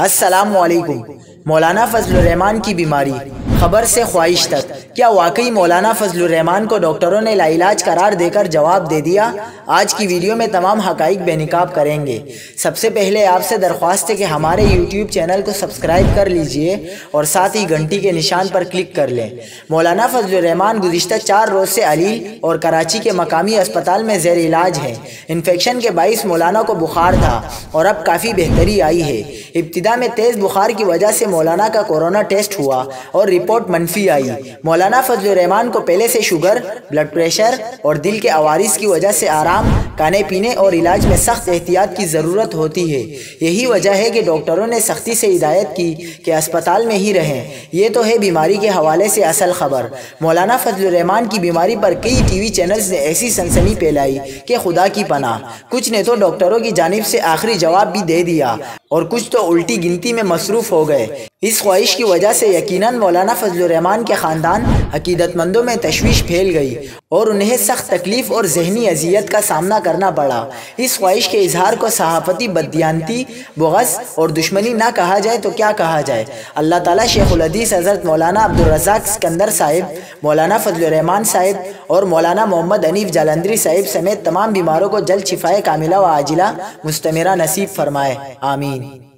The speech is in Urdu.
السلام علیکم۔ مولانا فضل الرحمان کی بیماری، خبر سے خواہش تک۔ کیا واقعی مولانا فضل الرحمان کو ڈاکٹروں نے لاعلاج قرار دے کر جواب دے دیا؟ آج کی ویڈیو میں تمام حقائق بے نقاب کریں گے۔ سب سے پہلے آپ سے درخواست ہے کہ ہمارے یوٹیوب چینل کو سبسکرائب کر لیجئے اور ساتھ ہی گھنٹی کے نشان پر کلک کر لیں۔ مولانا فضل الرحمان گزشتہ 4 روز سے علیل اور کراچی کے مقامی اسپتال میں زیر علاج ہیں۔ انفیکشن کے باعث مولانا کو بخار تھا اور اب کافی بہتری آئی ہے۔ ابتدا میں تیز بخار کی وجہ سے مولانا کا کورونا ٹیسٹ ہوا اور رپورٹ منفی آئی۔ مولانا فضل الرحمان کو پہلے سے شوگر، بلڈ پریشر اور دل کے عوارض کی وجہ سے آرام، کھانے پینے اور علاج میں سخت احتیاط کی ضرورت ہوتی ہے۔ یہی وجہ ہے کہ ڈاکٹروں نے سختی سے ہدایت کی کہ اسپتال میں ہی رہیں۔ یہ تو ہے بیماری کے حوالے سے اصل خبر۔ مولانا فضل الرحمان کی بیماری پر کئی ٹی وی چینلز نے ایسی سنسنی پھیلائی کہ خدا کی پناہ۔ کچھ نے تو ڈاکٹروں کی جانب سے آخری جواب بھی دے دیا اور کچھ تو الٹی گنتی میں مصروف ہو گئے۔ اس خواہش کی وجہ سے یقیناً مولانا فضل الرحمان کے خاندان عقیدت مندوں میں تشویش پھیل گئی اور انہیں سخت تکلیف اور ذہنی اذیت کا سامنا کرنا پڑا۔ اس خواہش کے اظہار کو صحافتی بددیانتی، بغض اور دشمنی نہ کہا جائے تو کیا کہا جائے۔ اللہ تعالیٰ شیخ الحدیث حضرت مولانا عبدالرزاق اسکندر صاحب، مولانا فضل الرحمان صاحب اور مولانا محمد حنیف جالندھری صاحب سمیت تمام بیماروں کو جلد شفائے کاملہ و عاجلہ مستمرہ نصیب فرمائے، آمین۔